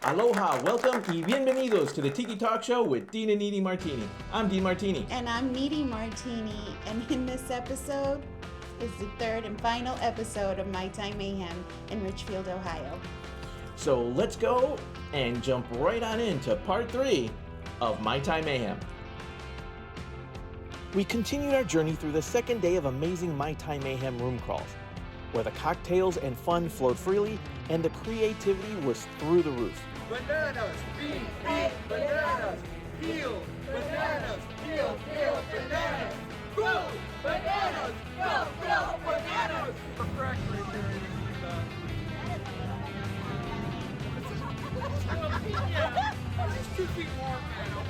Aloha, welcome y bienvenidos to the Tiki Talk Show with Dean and Needy Martini. I'm Dean Martini. And I'm Needy Martini. And in this episode is the third and final episode of Mai Tai Mayhem in Richfield, Ohio. So let's go and jump right on into part 3 of Mai Tai Mayhem. We continued our journey through the second day of amazing Mai Tai Mayhem room crawls, where the cocktails and fun flowed freely and the creativity was through the roof. Bananas, beef, bananas, peel, bananas, peel, bananas, boom, bananas, go, bananas. The crack right there. Yeah, it's 2 feet long now.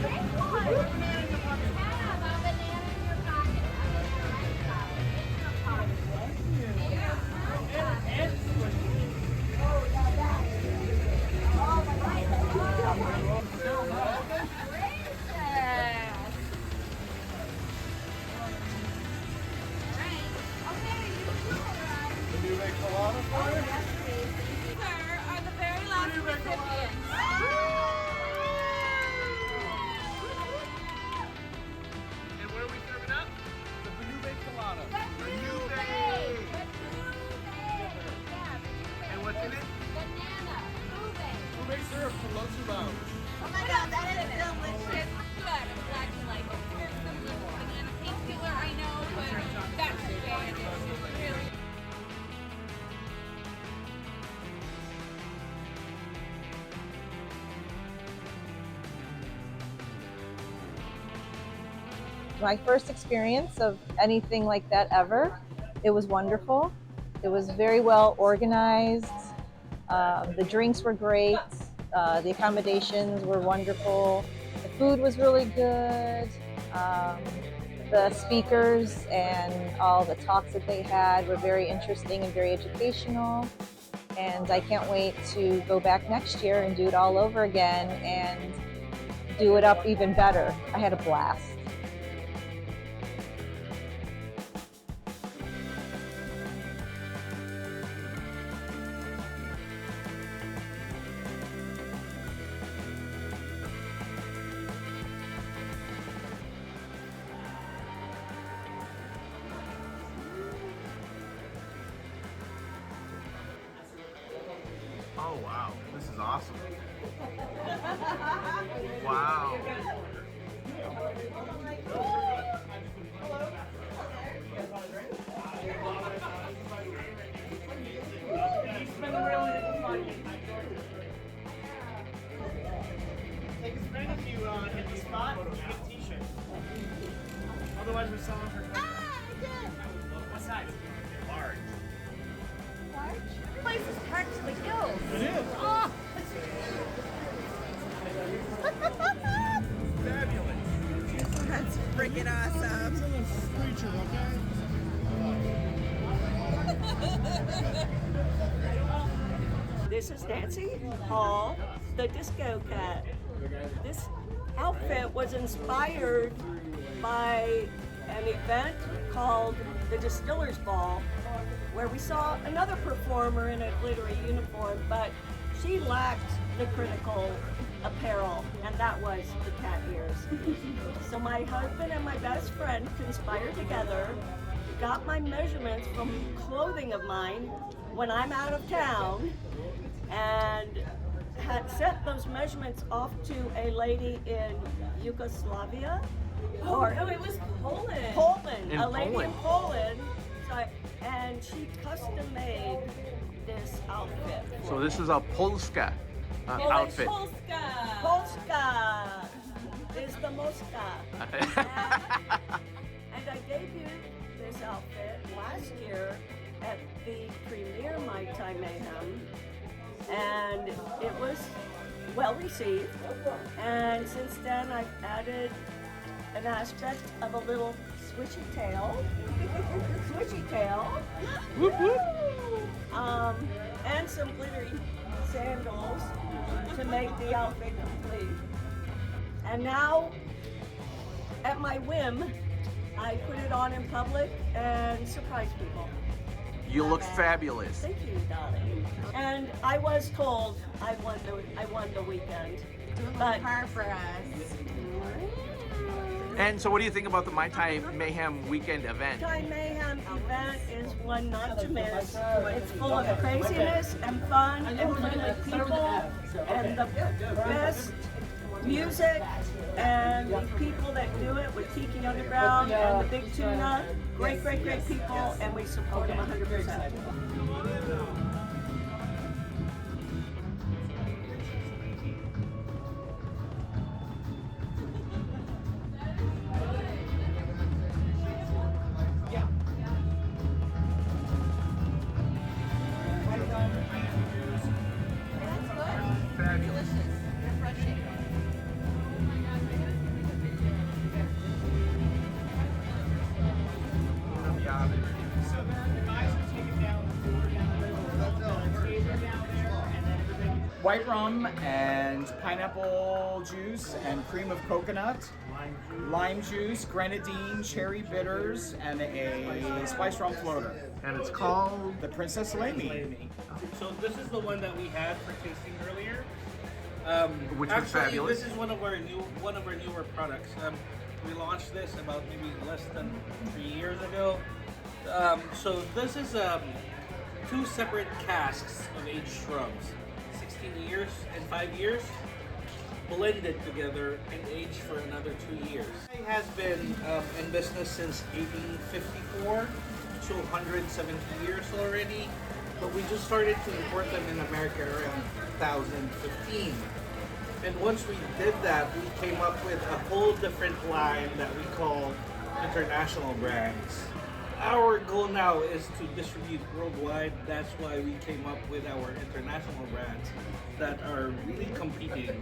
Take one. Put a banana in your pocket. Have a banana in your pocket. And what are we serving up? The Tanduay colada. And what's in it? Banana. Ube syrup for low 2 pounds. Oh my god, that is delicious. Good. I'm glad you like it. Here's some little banana pink peeler, I know, but that's the way it is. Really. My first experience of anything like that ever. It was wonderful. It was very well organized. The drinks were great. The accommodations were wonderful. The food was really good. The speakers and all the talks that they had were very interesting and very educational. And I can't wait to go back next year and do it all over again and do it up even better. I had a blast. Oh wow, this is awesome. Wow. Take a spin if you hit the spot, you get a t-shirt. Otherwise we're selling for what size? Large. This place is packed to the gills. It is. Oh. Fabulous. That's freaking awesome. This is Nancy Hall, the Disco Cat. This outfit was inspired by an event called the Distillers Ball, where we saw another performer in a glittery uniform, but she lacked the critical apparel, and that was the cat ears. So my husband and my best friend conspired together, got my measurements from clothing of mine when I'm out of town, and had sent those measurements off to a lady in Yugoslavia. Oh, no, it was Poland. Poland, In a lady in Poland. Poland. And she custom made this outfit. So this is a Polska outfit. Polska. Polska is the Moska. And I debuted this outfit last year at the premiere Mai Tai Mayhem, and it was well received. And since then, I've added an aspect of a little swishy tail, Whoop, whoop. and some glittery sandals to make the outfit complete. And now, at my whim, I put it on in public and surprise people. You look fabulous. Thank you, darling. And I was told I won the weekend. Do a little But- par for us. And so what do you think about the Mai Tai Mayhem weekend event? Tai Mayhem event is one not to miss. It's full of craziness and fun and friendly people and the best music and the people that do it with Tiki Underground and the Big Tuna. Great people, and we support them 100%. White rum and pineapple juice and cream of coconut, lime juice, grenadine, cherry bitters, and a spice rum floater. And it's called The Princess Salami. So this is the one that we had for tasting earlier. Which was actually, fabulous. This is one of our newer products. We launched this about maybe less than 3 years ago. So this is 2 separate casks of aged rums, 16 years and 5 years, blended together and aged for another 2 years. It has been in business since 1854, so 170 years already. But we just started to import them in America around 2015. And once we did that, we came up with a whole different line that we call international brands. Our goal now is to distribute worldwide. That's why we came up with our international brands that are really competing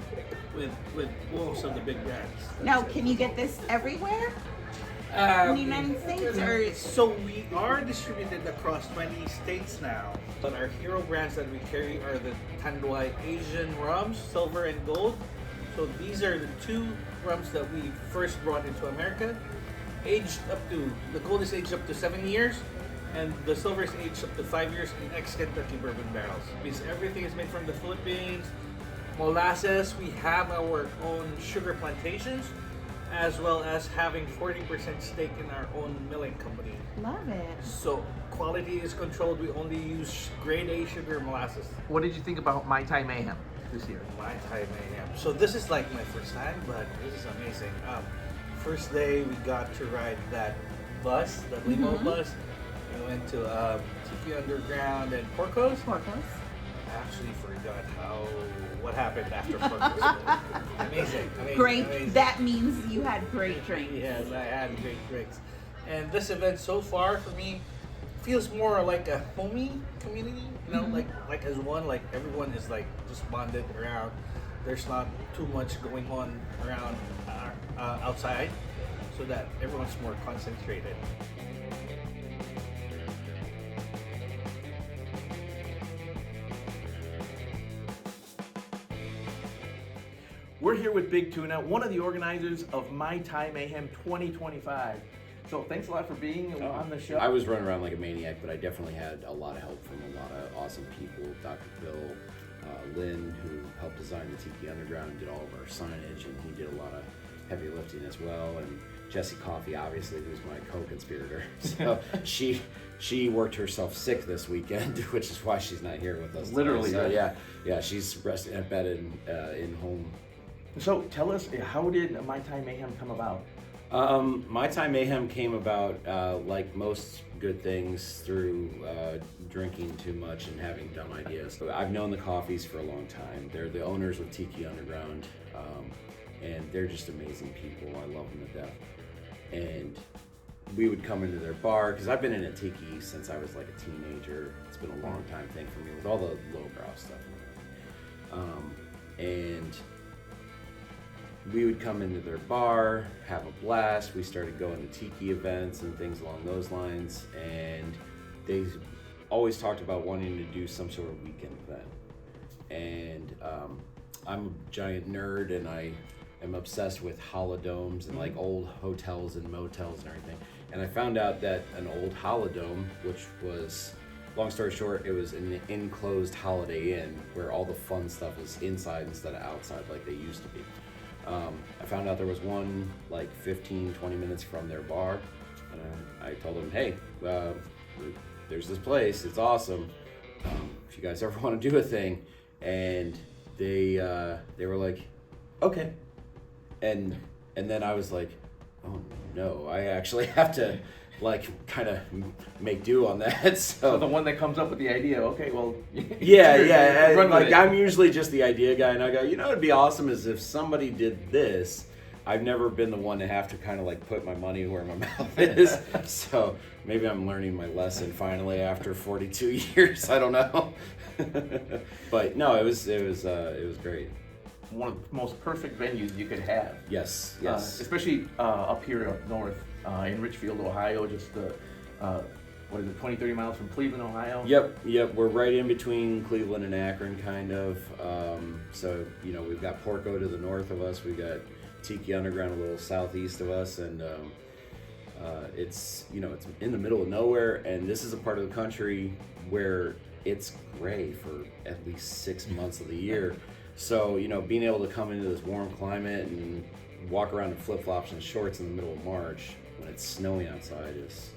with most of the big brands. Now, can you get this everywhere in the United States? Or So we are distributed across 20 states now, but our hero brands that we carry are the Tanduay Asian rums, silver and gold. So these are the 2 rums that we first brought into America. The gold is aged up to 7 years, and the silver is aged up to 5 years in ex-Kentucky bourbon barrels. Because everything is made from the Philippines. Molasses, we have our own sugar plantations, as well as having 40% stake in our own milling company. love it. So quality is controlled. We only use grade A sugar molasses. What did you think about Mai Tai Mayhem this year? Mai Tai Mayhem. So this is like my first time, but this is amazing. First day we got to ride that bus, the limo bus. We went to Tiki Underground and Porco's. I actually forgot what happened after Porco's. amazing. Great. Amazing. That means you had great drinks. Yes, I had great drinks. And this event so far for me feels more like a homey community, you know, like as one, like everyone is like just bonded around. There's not too much going on around outside, so that everyone's more concentrated. We're here with Big Tuna, one of the organizers of Mai Tai Mayhem 2025. So thanks a lot for being on the show. I was running around like a maniac, but I definitely had a lot of help from a lot of awesome people. Dr. Bill, Lynn, who helped design the Tiki Underground, did all of our signage, and he did a lot of heavy lifting as well. And Jessie Coffey, obviously, who's my co-conspirator. So she worked herself sick this weekend, which is why she's not here with us. Literally, today. So, yeah. yeah, she's resting at bed in home. So tell us, how did Mai Tai Mayhem come about? Mai Tai Mayhem came about, like most good things, through drinking too much and having dumb ideas. So I've known the Coffeys for a long time. They're the owners of Tiki Underground, and they're just amazing people. I love them to death. And we would come into their bar, because I've been in a Tiki since I was like a teenager. It's been a long time thing for me with all the lowbrow stuff. And we would come into their bar, have a blast. We started going to Tiki events and things along those lines, and they always talked about wanting to do some sort of weekend event. And I'm a giant nerd, and I am obsessed with holidomes and like old hotels and motels and everything. And I found out that an old holidome, which was long story short, it was an enclosed Holiday Inn where all the fun stuff is inside instead of outside like they used to be. I found out there was one like 15, 20 minutes from their bar. And I told them, hey, there's this place, it's awesome. If you guys ever want to do a thing. And they were like, okay. And then I was like, oh no, I actually have to like kind of make do on that. So the one that comes up with the idea, okay, well, yeah. Run with it. I'm usually just the idea guy, and I go, it'd be awesome is if somebody did this. I've never been the one to have to kind of like put my money where my mouth is. So maybe I'm learning my lesson finally after 42 years. I don't know. But no, it was great. One of the most perfect venues you could have. Yes. Especially up here up north in Richfield, Ohio, just 20, 30 miles from Cleveland, Ohio? Yep. We're right in between Cleveland and Akron, kind of. So, we've got Porco to the north of us. We got Tiki Underground a little southeast of us, and it's it's in the middle of nowhere. And this is a part of the country where it's gray for at least 6 months of the year. So, being able to come into this warm climate and walk around in flip-flops and shorts in the middle of March when it's snowing outside is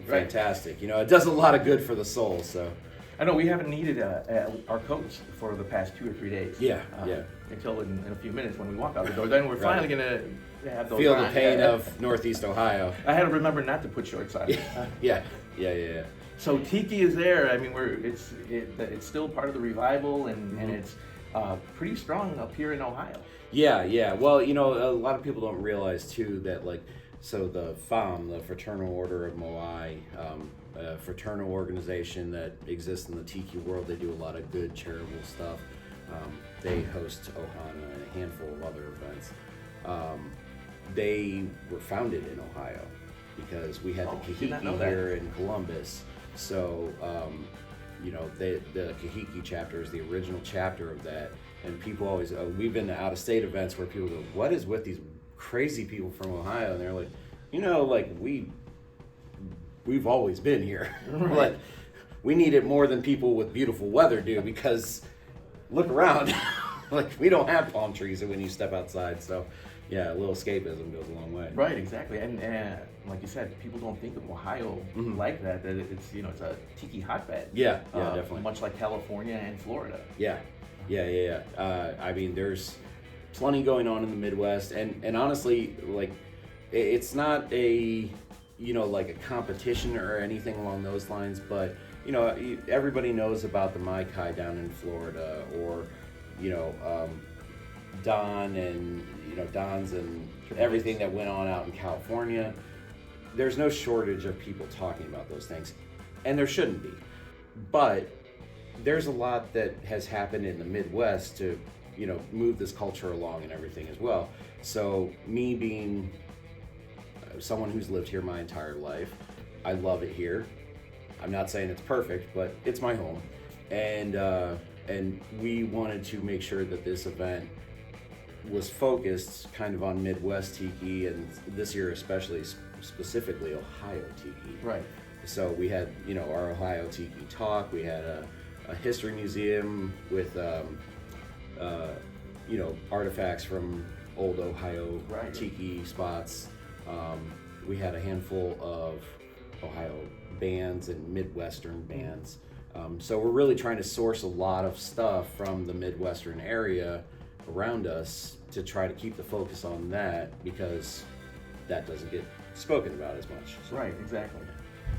fantastic. It does a lot of good for the soul. So I know we haven't needed our coats for the past 2 or 3 days. Yeah. Until in a few minutes when we walk out the door. Then we're finally going to have those feel on. the pain of Northeast Ohio. I had to remember not to put shorts on. Yeah. So Tiki is there. I mean, it's still part of the revival, and it's pretty strong up here in Ohio. Yeah. Well, a lot of people don't realize too that so the FAM, the Fraternal Order of Moai, a fraternal organization that exists in the Tiki world. They do a lot of good charitable stuff. They host Ohana and a handful of other events. They were founded in Ohio because we had the Kahiki here in Columbus. So, the Kahiki chapter is the original chapter of that. And people always, we've been to out-of-state events where people go, what is with these crazy people from Ohio? And they're like, we've always been here. Right. We need it more than people with beautiful weather do, because look around. We don't have palm trees when you step outside. So, yeah, a little escapism goes a long way. Right, exactly. And like you said, people don't think of Ohio like that it's it's a tiki hotbed. Yeah, definitely. Much like California and Florida. Yeah. I mean, there's plenty going on in the Midwest, and honestly, it's not a a competition or anything along those lines, but everybody knows about the Mai Tai down in Florida, or Don and Don's and everything that went on out in California. There's no shortage of people talking about those things, and there shouldn't be. But there's a lot that has happened in the Midwest to move this culture along and everything as well. So me being someone who's lived here my entire life, I love it here. I'm not saying it's perfect, but it's my home, and we wanted to make sure that this event was focused kind of on Midwest Tiki, and this year especially specifically Ohio Tiki. Right. So we had our Ohio Tiki talk. We had a history museum with artifacts from old Ohio Tiki spots. We had a handful of Ohio bands and Midwestern bands. So we're really trying to source a lot of stuff from the Midwestern area around us to try to keep the focus on that, because that doesn't get spoken about as much. So. Right, exactly.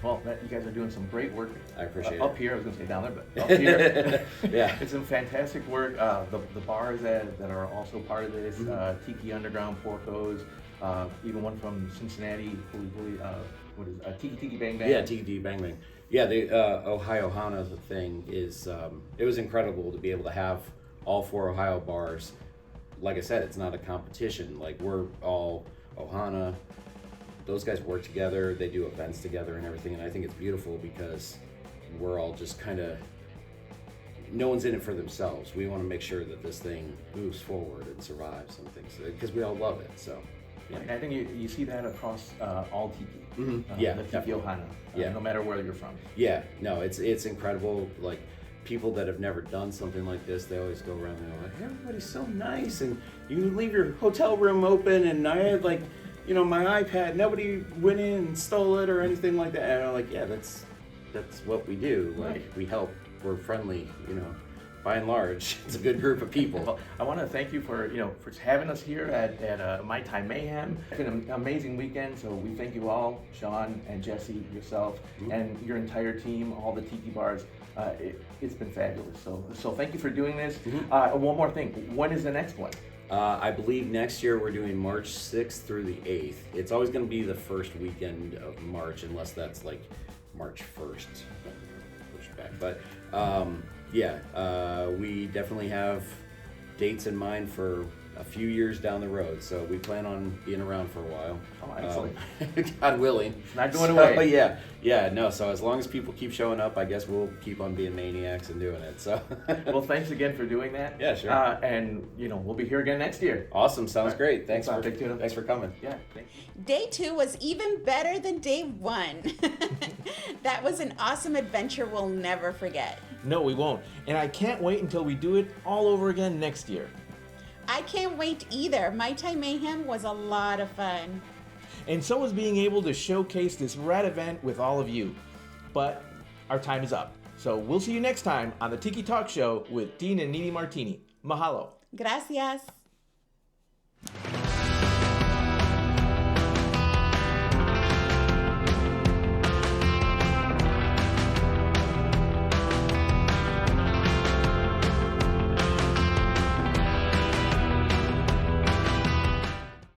Well, you guys are doing some great work. I appreciate it. Up here, I was going to say down there, but up here. Yeah. It's some fantastic work. The bars that are also part of this, Tiki Underground, Porco's, even one from Cincinnati, Tiki Bang Bang. Yeah, Tiki Bang Bang. Yeah, the Ohio Hana thing is, it was incredible to be able to have all 4 Ohio bars. Like I said, it's not a competition. We're all Ohana. Those guys work together, they do events together and everything, and I think it's beautiful because we're all just kind of, no one's in it for themselves. We want to make sure that this thing moves forward and survives and things, because we all love it. So Yeah. And I think you see that across all tiki. Yeah, the Tiki definitely. Ohana. Yeah. No matter where you're from. Yeah, no, it's incredible. Like people that have never done something like this, they always go around and they're like, everybody's so nice, and you can leave your hotel room open, and I had like, you know, my iPad, nobody went in and stole it or anything like that. And I'm like, yeah, that's what we do. Like Right. we help, we're friendly, you know. By and large, it's a good group of people. Well, I want to thank you for having us here at Mai Tai Mayhem. It's been an amazing weekend, so we thank you all, Sean and Jesse, yourself, and your entire team, all the tiki bars. It's been fabulous. So thank you for doing this. One more thing. When is the next one? I believe next year we're doing March 6th through the 8th. It's always going to be the first weekend of March, unless that's like March 1st. Push back, but. We definitely have dates in mind for a few years down the road, so we plan on being around for a while. Oh, excellent. God willing. It's not going away. So as long as people keep showing up, I guess we'll keep on being maniacs and doing it. So Well, thanks again for doing that. Yeah, sure. And we'll be here again next year. Awesome, sounds great. Thanks Big Tuna. for coming. Yeah, thank you. Day 2 was even better than day 1. That was an awesome adventure we'll never forget. No, we won't. And I can't wait until we do it all over again next year. I can't wait either. Mai Tai Mayhem was a lot of fun. And so is being able to showcase this rad event with all of you. But our time is up. So we'll see you next time on the Tiki Talk Show with Dean and Needy Martini. Mahalo. Gracias.